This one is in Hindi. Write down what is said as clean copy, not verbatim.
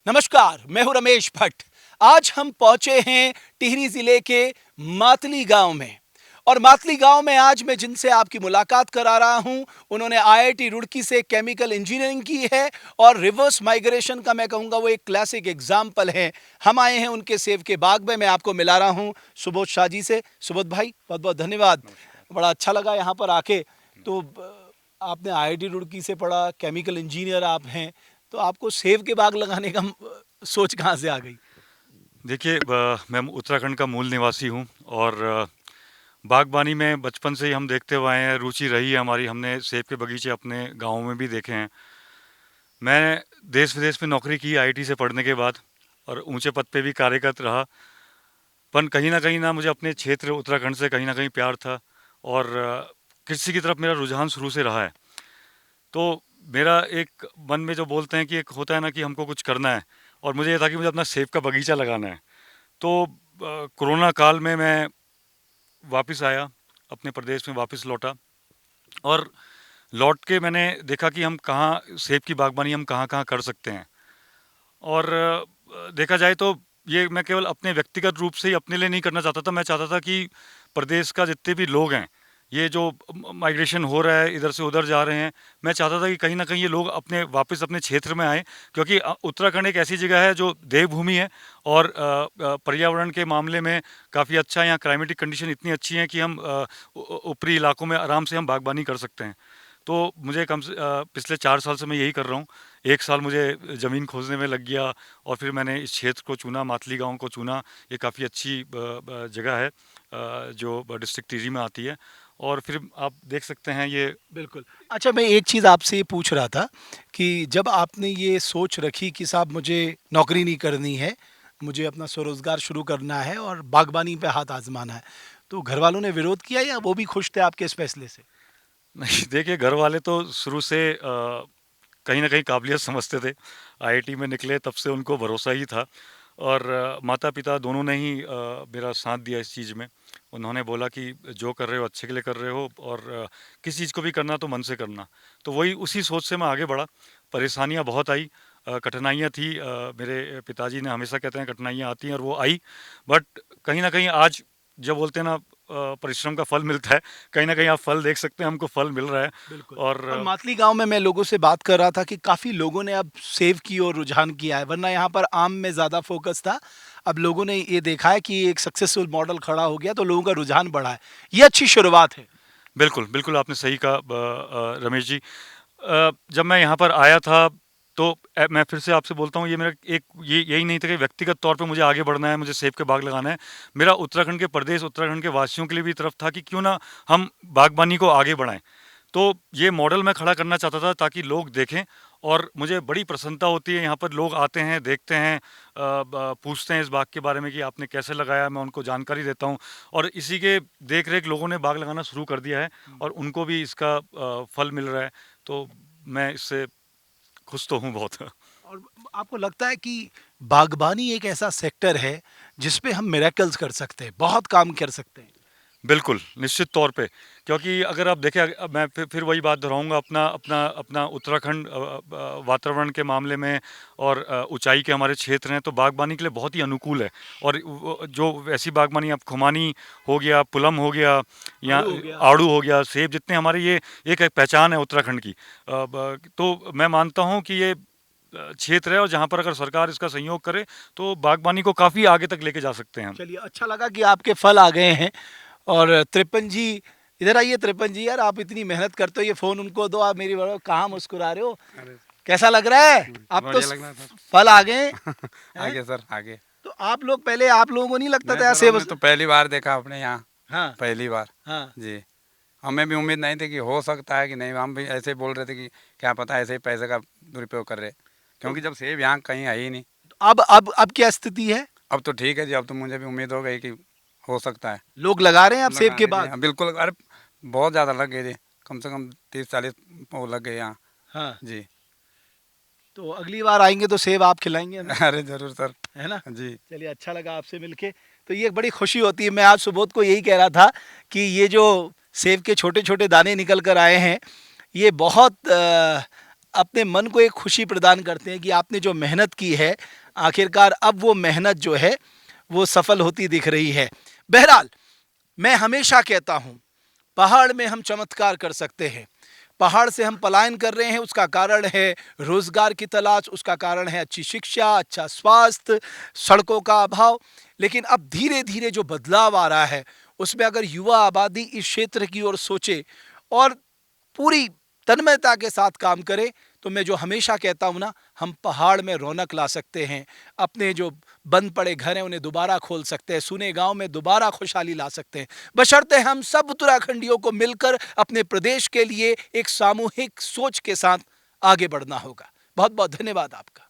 नमस्कार, मैं हूं रमेश भट्ट। आज हम पहुंचे हैं टिहरी जिले के मातली गांव में। और मातली गांव में आज मैं जिनसे आपकी मुलाकात करा रहा हूं, उन्होंने आईआईटी रुड़की से केमिकल इंजीनियरिंग की है और रिवर्स माइग्रेशन का मैं कहूंगा वो एक क्लासिक एग्जाम्पल है। हम आए हैं उनके सेब के बाग में। मैं आपको मिला रहा हूं सुबोध शाह जी से। सुबोध भाई, बहुत बहुत धन्यवाद। बड़ा अच्छा लगा यहाँ पर आके। तो आपने आईआईटी रुड़की से पढ़ा, केमिकल इंजीनियर आप हैं, तो आपको सेब के बाग लगाने का सोच कहाँ से आ गई? देखिए, मैं उत्तराखंड का मूल निवासी हूँ और बागबानी में बचपन से ही हम देखते हुए आए हैं, रुचि रही है हमारी। हमने सेब के बगीचे अपने गाँव में भी देखे हैं। मैं देश विदेश में नौकरी की आईआईटी से पढ़ने के बाद और ऊंचे पद पे भी कार्यरत रहा। पर कहीं ना मुझे अपने क्षेत्र उत्तराखंड से कहीं ना कहीं प्यार था और कृषि की तरफ मेरा रुझान शुरू से रहा है। तो मेरा एक मन में जो बोलते हैं कि एक होता है ना कि हमको कुछ करना है, और मुझे ये था कि मुझे अपना सेब का बगीचा लगाना है। तो कोरोना काल में मैं वापस आया, अपने प्रदेश में वापस लौटा और लौट के मैंने देखा कि हम कहाँ सेब की बागवानी हम कहाँ-कहाँ कर सकते हैं। और देखा जाए तो ये मैं केवल अपने व्यक्तिगत रूप से ही अपने लिए नहीं करना चाहता था। मैं चाहता था कि प्रदेश का जितने भी लोग हैं, ये जो माइग्रेशन हो रहा है, इधर से उधर जा रहे हैं, मैं चाहता था कि कहीं न कहीं ये लोग अपने वापस अपने क्षेत्र में आएँ, क्योंकि उत्तराखंड एक ऐसी जगह है जो देवभूमि है और पर्यावरण के मामले में काफ़ी अच्छा है। यहाँ क्लाइमेटिक कंडीशन इतनी अच्छी है कि हम ऊपरी इलाकों में आराम से हम बागवानी कर सकते हैं। तो मुझे पिछले 4 साल से मैं यही कर रहा हूँ। 1 साल मुझे ज़मीन खोजने में लग गया और फिर मैंने इस क्षेत्र को चुना, मातली गाँव को चुना। ये काफ़ी अच्छी जगह है, जो डिस्ट्रिक्ट टिहरी में आती है। और फिर आप देख सकते हैं ये। बिल्कुल। अच्छा, मैं एक चीज़ आपसे ये पूछ रहा था कि जब आपने ये सोच रखी कि साहब मुझे नौकरी नहीं करनी है, मुझे अपना स्वरोज़गार शुरू करना है और बागबानी पे हाथ आज़माना है, तो घर वालों ने विरोध किया या वो भी खुश थे आपके इस फैसले से? नहीं, देखिए, घर वाले तो शुरू से कहीं न कहीं काबिलियत समझते थे। आईआईटी में निकले तब से उनको भरोसा ही था और माता-पिता दोनों ने ही मेरा साथ दिया इस चीज़ में। उन्होंने बोला कि जो कर रहे हो अच्छे के लिए कर रहे हो और किसी चीज़ को भी करना तो मन से करना। तो वही उसी सोच से मैं आगे बढ़ा। परेशानियाँ बहुत आई, कठिनाइयाँ थी। मेरे पिताजी ने हमेशा कहते हैं कठिनाइयाँ आती हैं, और वो आई। बट कहीं न कहीं आज जो बोलते हैं ना, परिश्रम का फल मिलता है। कहीं न कहीं आप फल देख सकते हैं, हमको फल मिल रहा है। बिल्कुल। और और मातली गाँव में मैं लोगों से बात कर रहा था कि काफ़ी लोगों ने अब सेव की ओर रुझान किया है, वरना यहाँ पर आम में ज़्यादा फ़ोकस था। अब लोगों ने ये देखा है कि एक सक्सेसफुल मॉडल खड़ा हो गया, तो लोगों का रुझान बढ़ा है। ये अच्छी शुरुआत है। बिल्कुल, बिल्कुल आपने सही कहा रमेश जी। जब मैं यहाँ पर आया था तो मैं फिर से आपसे बोलता हूँ, ये मेरा एक ये यही नहीं था कि व्यक्तिगत तौर पे मुझे आगे बढ़ना है, मुझे सेब के बाग लगाना है। मेरा उत्तराखंड के प्रदेश, उत्तराखंड के वासियों के लिए भी तरफ था कि क्यों ना हम बागबानी को आगे बढ़ाएँ। तो ये मॉडल मैं खड़ा करना चाहता था ताकि लोग देखें, और मुझे बड़ी प्रसन्नता होती है, यहाँ पर लोग आते हैं, देखते हैं, पूछते हैं इस बाग के बारे में कि आपने कैसे लगाया, मैं उनको जानकारी देता हूँ। और इसी के देख-रेख लोगों ने बाग लगाना शुरू कर दिया है और उनको भी इसका फल मिल रहा है। तो मैं इससे खुश तो हूँ बहुत। और आपको लगता है कि बागबानी एक ऐसा सेक्टर है जिस पे हम मिरेकल्स कर सकते हैं, बहुत काम कर सकते हैं? बिल्कुल, निश्चित तौर पे। क्योंकि अगर आप देखें, मैं फिर वही बात दोहराऊँगा, अपना अपना अपना उत्तराखंड वातावरण के मामले में और ऊँचाई के हमारे क्षेत्र हैं, तो बागबानी के लिए बहुत ही अनुकूल है। और जो वैसी बागबानी, आप खुमानी हो गया, पुलम हो गया, या आड़ू हो गया। आड़ू हो गया, सेब, जितने हमारे ये एक पहचान है उत्तराखंड की। तो मैं मानता हूँ कि ये क्षेत्र है, और जहाँ पर अगर सरकार इसका सहयोग करे, तो बागबानी को काफ़ी आगे तक लेके जा सकते हैं हम। चलिए, अच्छा लगा कि आपके फल आ गए हैं। और त्रिपन जी, इधर आइए। त्रिपन जी, यार आप इतनी मेहनत करते हो, ये फोन उनको दो। आप मेरी बड़ो कहाँ मुस्कुरा रहे हो? अरे कैसा लग रहा है? आप तो बढ़िया लग रहा था। फल आ गए हैं। आगे सर आगे। तो आप लोग पहले, आप लोगों को नहीं लगता नहीं था यार सर, सेब? हमने तो पहली बार देखा अपने यहाँ। हाँ। पहली बार। हाँ। जी। हमें भी उम्मीद नहीं थी कि हो सकता है कि नहीं। हम भी ऐसे ही बोल रहे थे कि क्या पता ऐसे ही पैसे का दुरुपयोग कर रहे, तो क्योंकि जब सेब यहाँ कहीं है ही नहीं। अब क्या स्थिति है? अब तो ठीक है जी, अब तो मुझे भी उम्मीद हो गई कि हो सकता है। लोग लगा रहे हैं अब सेब लगा के रहे जी, बाग? हाँ बिल्कुल। अरे बहुत ज़्यादा लग गए जी, कम से कम 30-40 वो लग गए यहाँ। हाँ। जी। तो अगली बार आएंगे तो सेब आप खिलाएंगे हमें, अरे ज़रूर सर। है ना? जी। चलिए, अच्छा लगा आपसे मिलके। तो ये बड़ी खुशी होती है। मैं आज सुबोध को यही कह रहा था कि ये जो सेब के छोटे छोटे दाने निकल कर आए हैं, ये बहुत अपने मन को एक खुशी प्रदान करते हैं कि आपने जो मेहनत की है, आखिरकार अब वो मेहनत जो है वो सफल होती दिख रही है। बहरहाल, मैं हमेशा कहता हूं, पहाड़ में हम चमत्कार कर सकते हैं। पहाड़ से हम पलायन कर रहे हैं, उसका कारण है रोजगार की तलाश, उसका कारण है अच्छी शिक्षा, अच्छा स्वास्थ्य, सड़कों का अभाव। लेकिन अब धीरे धीरे जो बदलाव आ रहा है, उसमें अगर युवा आबादी इस क्षेत्र की ओर सोचे और पूरी तन्मयता के साथ काम करे, तो मैं जो हमेशा कहता हूं ना, हम पहाड़ में रौनक ला सकते हैं। अपने जो बंद पड़े घर हैं उन्हें दोबारा खोल सकते हैं, सुने गांव में दोबारा खुशहाली ला सकते हैं, बशर्ते हम सब उत्तराखंडियों को मिलकर अपने प्रदेश के लिए एक सामूहिक सोच के साथ आगे बढ़ना होगा। बहुत बहुत धन्यवाद आपका।